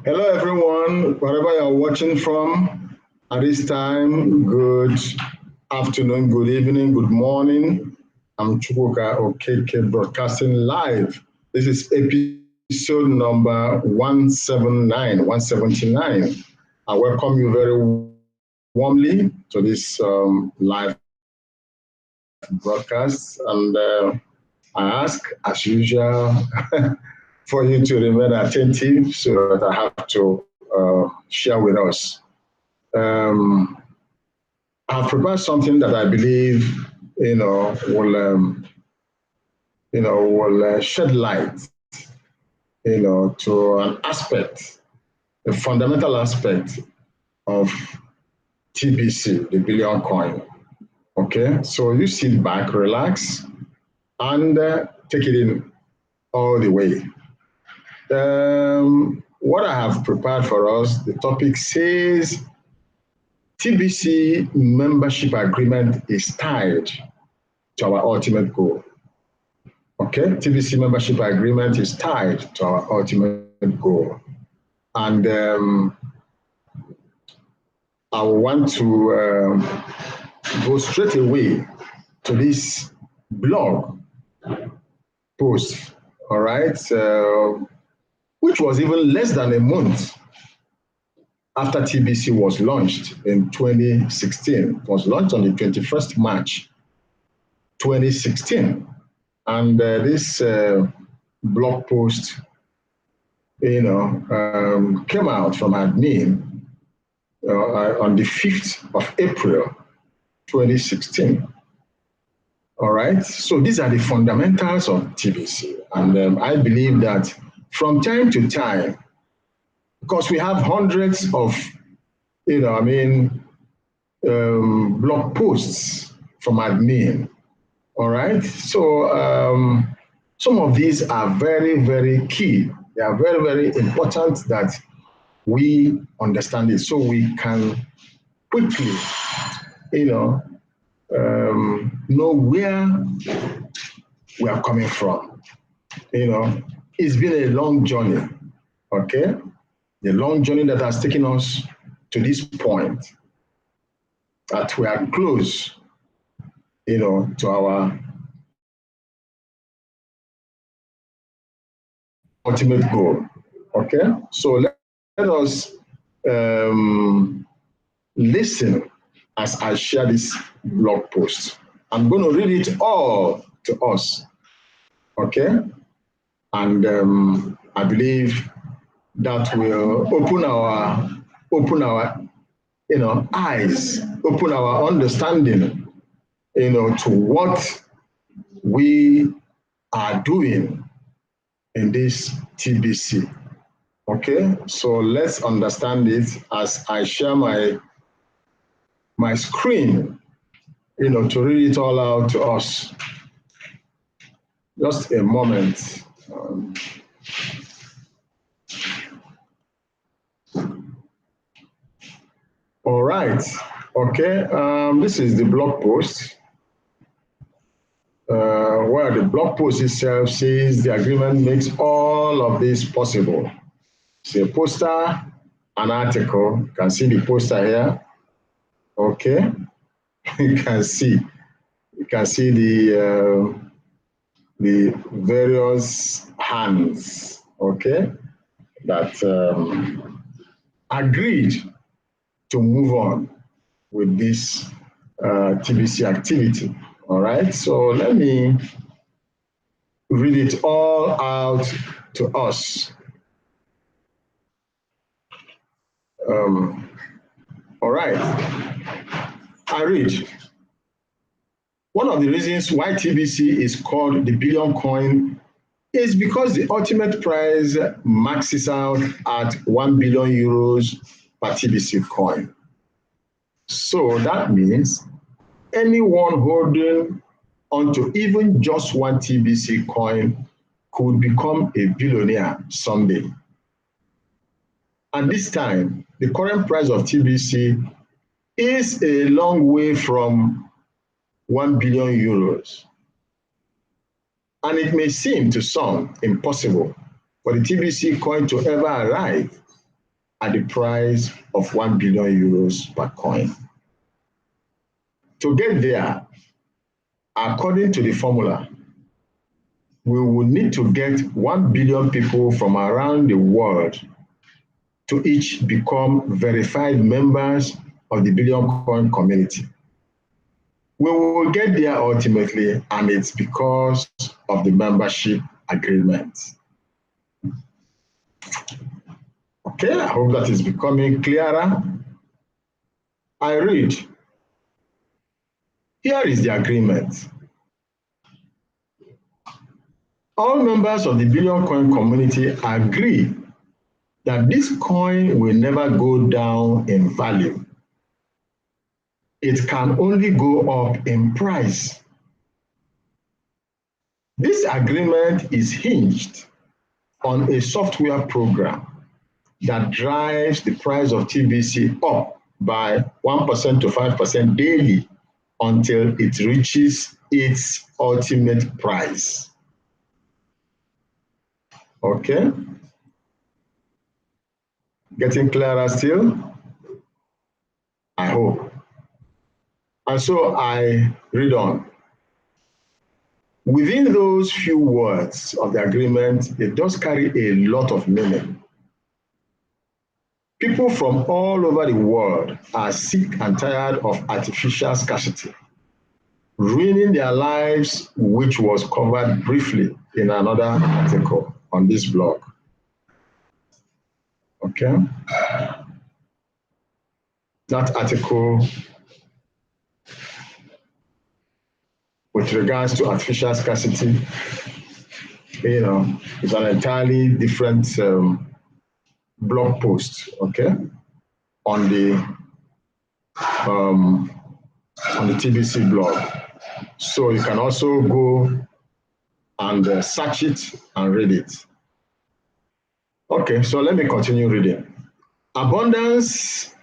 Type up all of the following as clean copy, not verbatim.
Hello, everyone, wherever you're watching from at this time, good afternoon, good evening, good morning. I'm Chukwuka Okeke, broadcasting live. This is episode number 179. I welcome you very warmly to this live broadcast, and I ask, as usual, for you to remain attentive so that I have to share with us. I've prepared something that I believe, will shed light, to an aspect, a fundamental aspect of TBC, the billion coin. Okay, so you sit back, relax, and take it in all the way. What I have prepared for us, the topic says TBC membership agreement is tied to our ultimate goal. Okay, TBC membership agreement is tied to our ultimate goal. And I want to go straight away to this blog post, all right? Which was even less than a month after TBC was launched in 2016. It was launched on the 21st March, 2016. And this blog post, came out from admin on the 5th of April, 2016. All right, so these are the fundamentals of TBC. And I believe that from time to time, because we have hundreds of, blog posts from admin, all right? So some of these are very, very key. They are very, very important that we understand it so we can quickly, know where we are coming from. It's been a long journey, okay? The long journey that has taken us to this point, that we are close, to our ultimate goal, okay? So let us listen as I share this blog post. I'm going to read it all to us, okay? And I believe that will open our eyes, open our understanding, to what we are doing in this TBC. Okay, so let's understand it as I share my screen, to read it all out to us. Just a moment. All right, okay, this is the blog post, where the blog post itself says the agreement makes all of this possible. See a poster, an article, you can see the poster here, okay? you can see the various hands, okay, that agreed to move on with this TBC activity. All right, so let me read it all out to us. All right, I read. One of the reasons why TBC is called the billion coin is because the ultimate prize maxes out at 1 billion euros per TBC coin. So that means anyone holding onto even just one TBC coin could become a billionaire someday. At this time, the current price of TBC is a long way from 1 billion euros. And it may seem to some impossible for the TBC coin to ever arrive at the price of 1 billion euros per coin. To get there, according to the formula, we will need to get 1 billion people from around the world to each become verified members of the billion coin community. We will get there ultimately, and it's because of the membership agreement. Okay, I hope that is becoming clearer. I read. Here is the agreement. All members of the billion coin community agree that this coin will never go down in value. It can only go up in price. This agreement is hinged on a software program that drives the price of TBC up by 1% to 5% daily until it reaches its ultimate price. Okay? Getting clearer still? I hope. And so I read on. Within those few words of the agreement, it does carry a lot of meaning. People from all over the world are sick and tired of artificial scarcity, ruining their lives, which was covered briefly in another article on this blog. Okay? That article with regards to artificial scarcity, is an entirely different blog post, okay, on the TBC blog. So you can also go and search it and read it. Okay, so let me continue reading. Abundance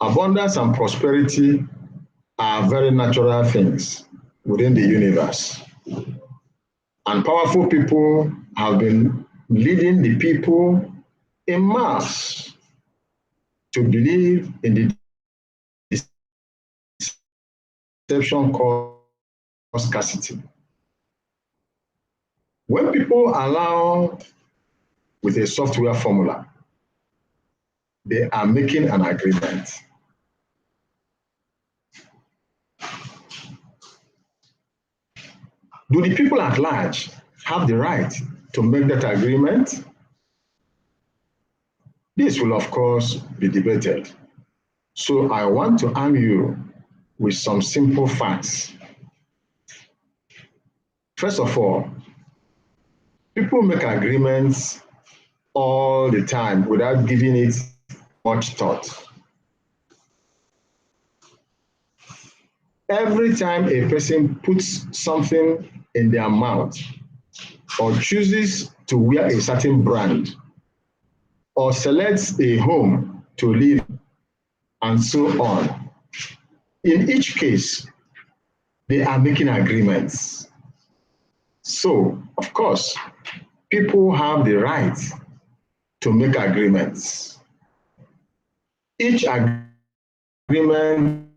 and prosperity are very natural things within the universe. And powerful people have been leading the people in mass to believe in the deception called scarcity. When people allow with a software formula, they are making an agreement. Do the people at large have the right to make that agreement? This will, of course, be debated. So I want to arm you with some simple facts. First of all, people make agreements all the time without giving it much thought. Every time a person puts something in their mouth or chooses to wear a certain brand or selects a home to live and so on, in each case, they are making agreements. So, of course, people have the right to make agreements. Each agreement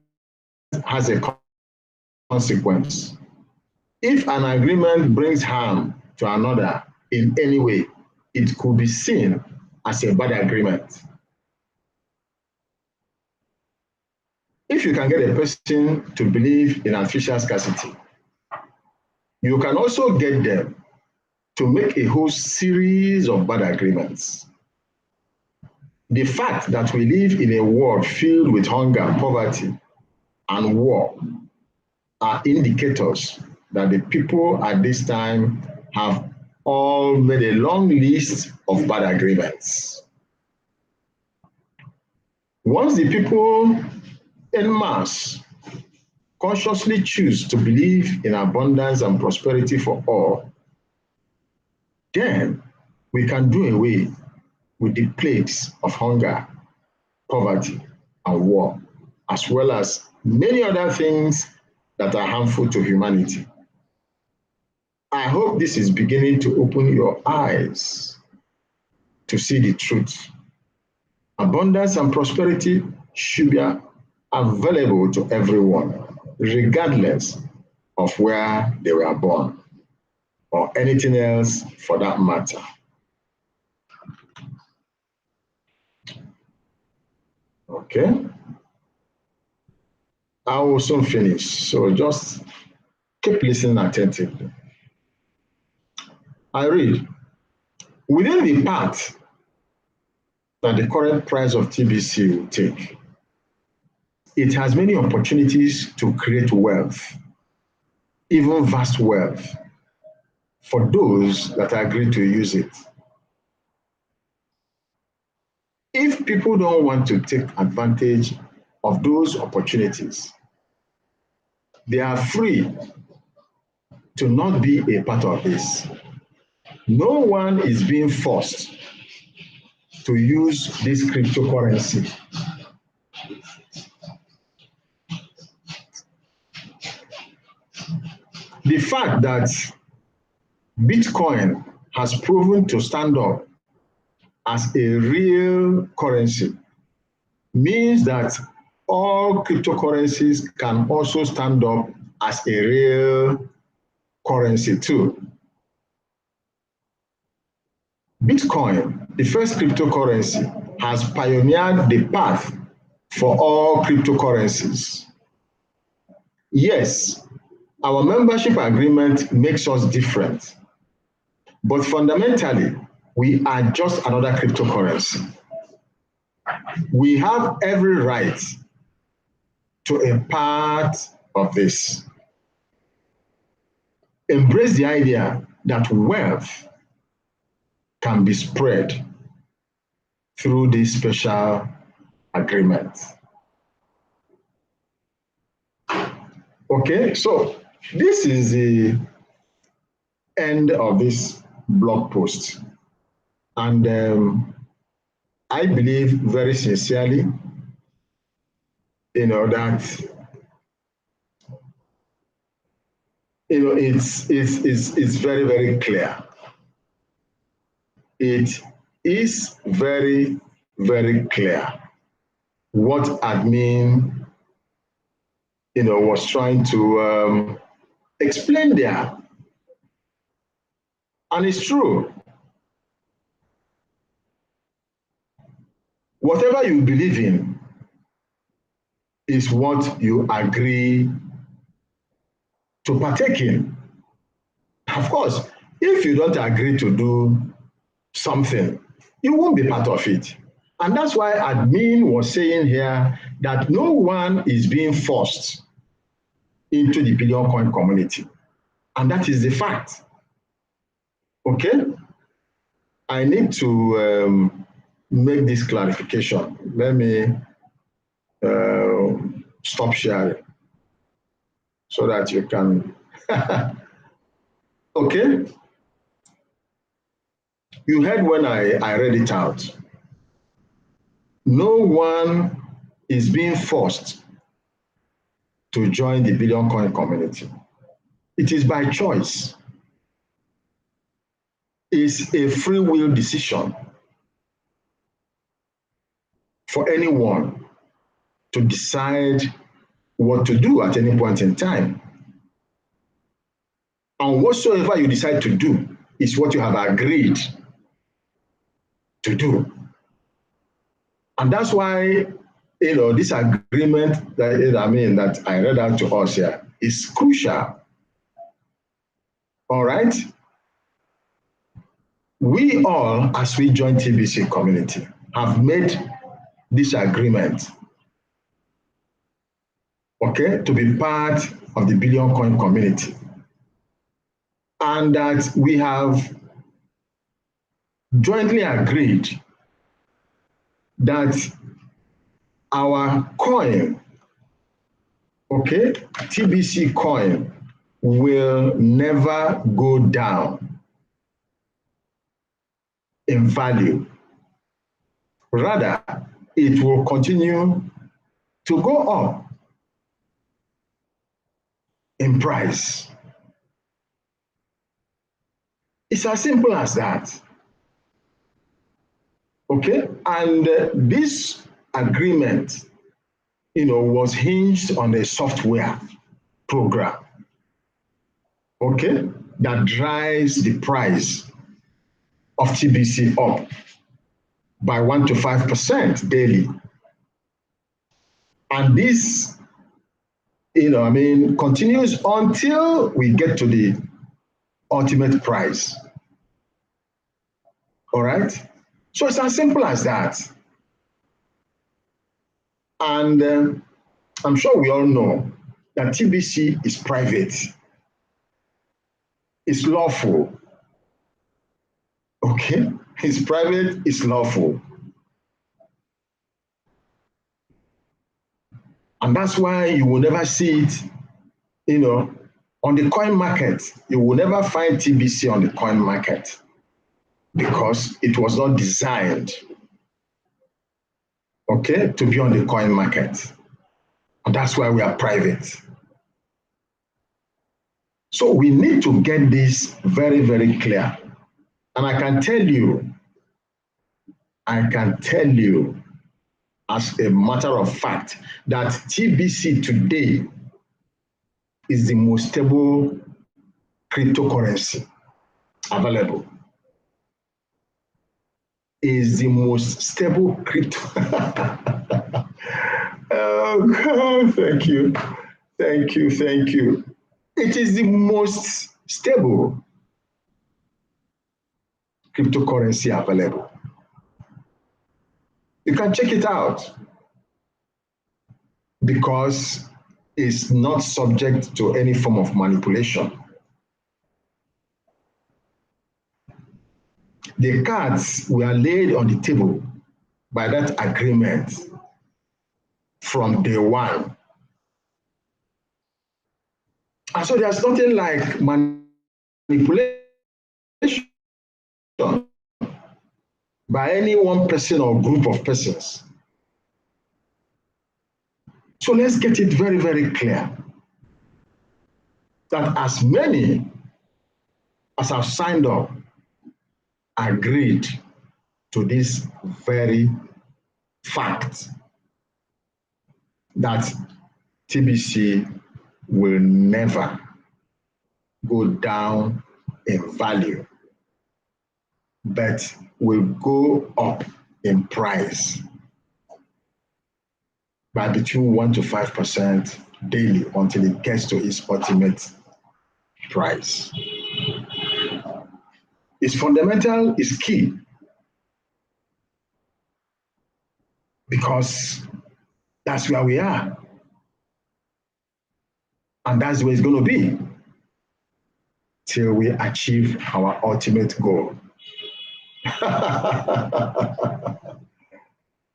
has a consequence. If an agreement brings harm to another in any way, it could be seen as a bad agreement. If you can get a person to believe in artificial scarcity, you can also get them to make a whole series of bad agreements. The fact that we live in a world filled with hunger, poverty, and war are indicators that the people at this time have all made a long list of bad agreements. Once the people en masse consciously choose to believe in abundance and prosperity for all, then we can do away with the plagues of hunger, poverty, and war as well as many other things that are harmful to humanity. I hope this is beginning to open your eyes to see the truth. Abundance and prosperity should be available to everyone, regardless of where they were born or anything else for that matter. Okay. I will soon finish, so just keep listening attentively. I read, within the path that the current price of TBC will take, it has many opportunities to create wealth, even vast wealth, for those that agree to use it. If people don't want to take advantage of those opportunities, they are free to not be a part of this. No one is being forced to use this cryptocurrency. The fact that Bitcoin has proven to stand up as a real currency means that all cryptocurrencies can also stand up as a real currency too. Bitcoin, the first cryptocurrency, has pioneered the path for all cryptocurrencies. Yes, our membership agreement makes us different, but fundamentally, we are just another cryptocurrency. We have every right to a part of this. Embrace the idea that wealth can be spread through this special agreement. Okay, so this is the end of this blog post. And I believe very sincerely, that it's very, very clear. It is very, very clear what admin, was trying to explain there. And it's true. Whatever you believe in is what you agree to partake in. Of course, if you don't agree to do something, you won't be part of it. And that's why admin was saying here that no one is being forced into the billion coin community. And that is the fact. Okay? I need to make this clarification. Let me stop sharing so that you can. Okay? You heard when I read it out. No one is being forced to join the billion coin community. It is by choice. It's a free will decision for anyone to decide what to do at any point in time. And whatsoever you decide to do is what you have agreed to do. And that's why, this agreement that I read out to us here is crucial. All right? We all, as we join TBC community, have made this agreement, okay, to be part of the billion coin community. And that we have jointly agreed that our coin, okay, TBC coin, will never go down in value. Rather, it will continue to go up in price. It's as simple as that. Okay, and this agreement, was hinged on a software program, okay, that drives the price of TBC up by 1 to 5% daily. And this, continues until we get to the ultimate price. All right? So it's as simple as that. And I'm sure we all know that TBC is private. It's lawful. Okay? It's private, it's lawful. And that's why you will never see it, on the coin market. You will never find TBC on the coin market because it was not designed, okay, to be on the coin market. And that's why we are private. So we need to get this very, very clear. And I can tell you, as a matter of fact, that TBC today is the most stable cryptocurrency available. Is the most stable crypto. Oh God, thank you. It is the most stable cryptocurrency available. You can check it out because it's not subject to any form of manipulation. The cards were laid on the table by that agreement from day one. And so there's nothing like manipulation by any one person or group of persons. So let's get it very, very clear that as many as have signed up agreed to this very fact that TBC will never go down in value, but will go up in price by between 1 to 5% daily until it gets to its ultimate price. It's fundamental, it's key, because that's where we are. And that's where it's going to be till we achieve our ultimate goal.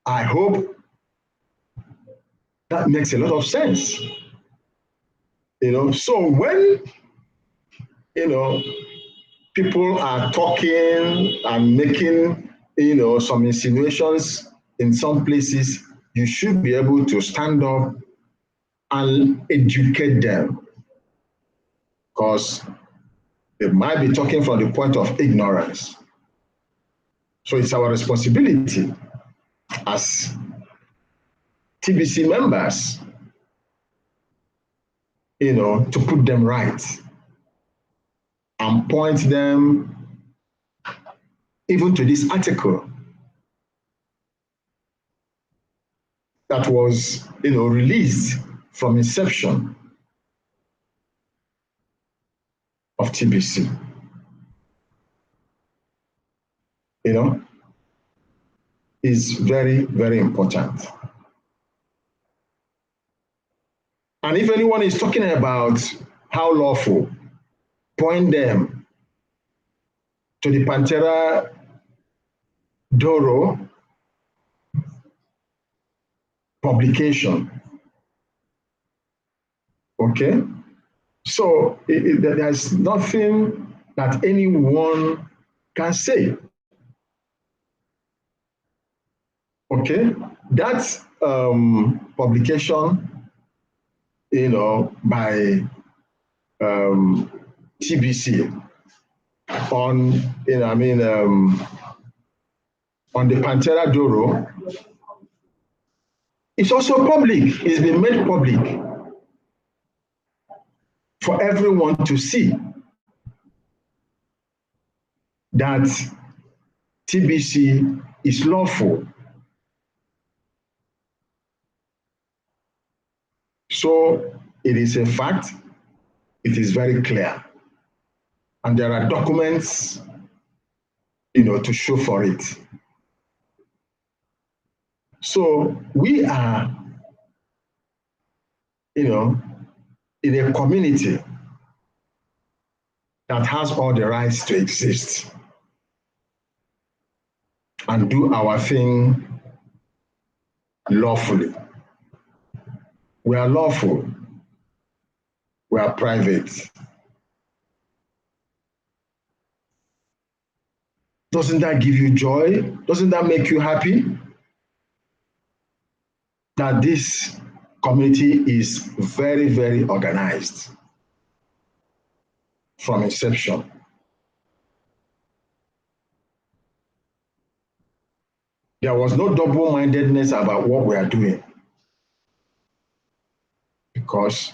I hope that makes a lot of sense. So when, people are talking and making, some insinuations in some places, you should be able to stand up and educate them, because they might be talking from the point of ignorance. So it's our responsibility as TBC members, to put them right and point them even to this article that was, released from inception of TBC. Is very, very important. And if anyone is talking about how lawful, point them to the Pantera Doro publication. Okay? So there's nothing that anyone can say. Okay? That publication, by TBC on, on the Pantera Doro. It's also public. It's been made public for everyone to see that TBC is lawful. So it is a fact. It is very clear. And there are documents, to show for it. So we are, in a community that has all the rights to exist and do our thing lawfully. We are lawful. We are private. Doesn't that give you joy? Doesn't that make you happy? That this community is very, very organized from inception. There was no double-mindedness about what we are doing because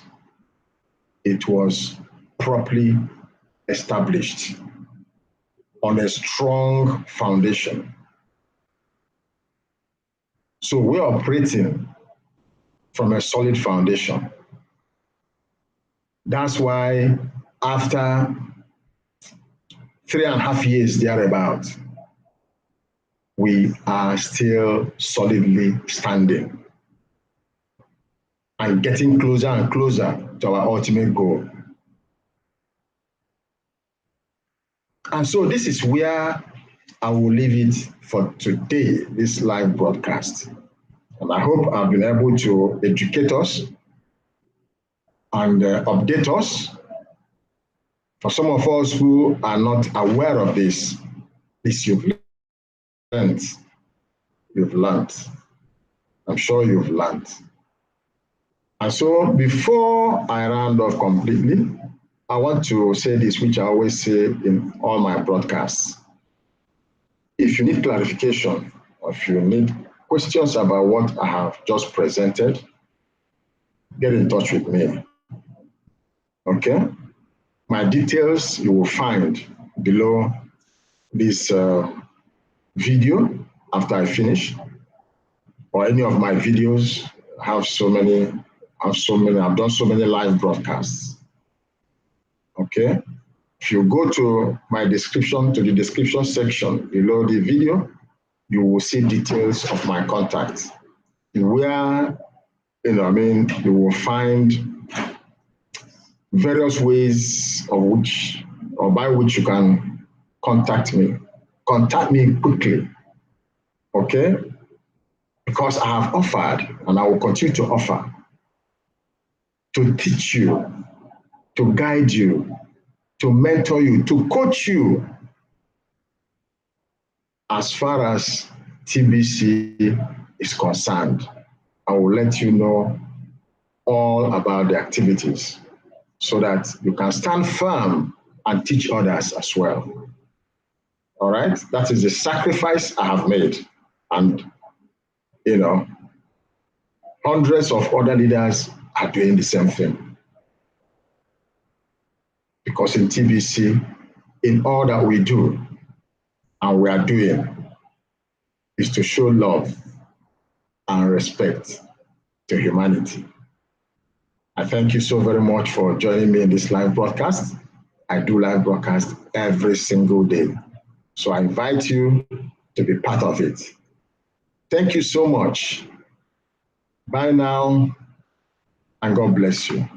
it was properly established on a strong foundation. So we're operating from a solid foundation. That's why after 3.5 years thereabout, we are still solidly standing and getting closer and closer to our ultimate goal. And so this is where I will leave it for today, this live broadcast. And I hope I've been able to educate us and update us. For some of us who are not aware of this you've learned. You've learned. I'm sure you've learned. And so before I round off completely, I want to say this, which I always say in all my broadcasts. If you need clarification, or if you need questions about what I have just presented, get in touch with me. Okay? My details you will find below this video after I finish, or any of my videos. I've done so many live broadcasts. Okay? If you go to my description, to the description section below the video, you will see details of my contact, where, you will find various ways by which you can contact me. Contact me quickly, okay? Because I have offered, and I will continue to offer, to teach you, to guide you, to mentor you, to coach you as far as TBC is concerned. I will let you know all about the activities so that you can stand firm and teach others as well. All right? That is the sacrifice I have made. And, hundreds of other leaders are doing the same thing. Because in TBC, in all that we do and we are doing is to show love and respect to humanity. I thank you so very much for joining me in this live broadcast. I do live broadcast every single day. So I invite you to be part of it. Thank you so much. Bye now, and God bless you.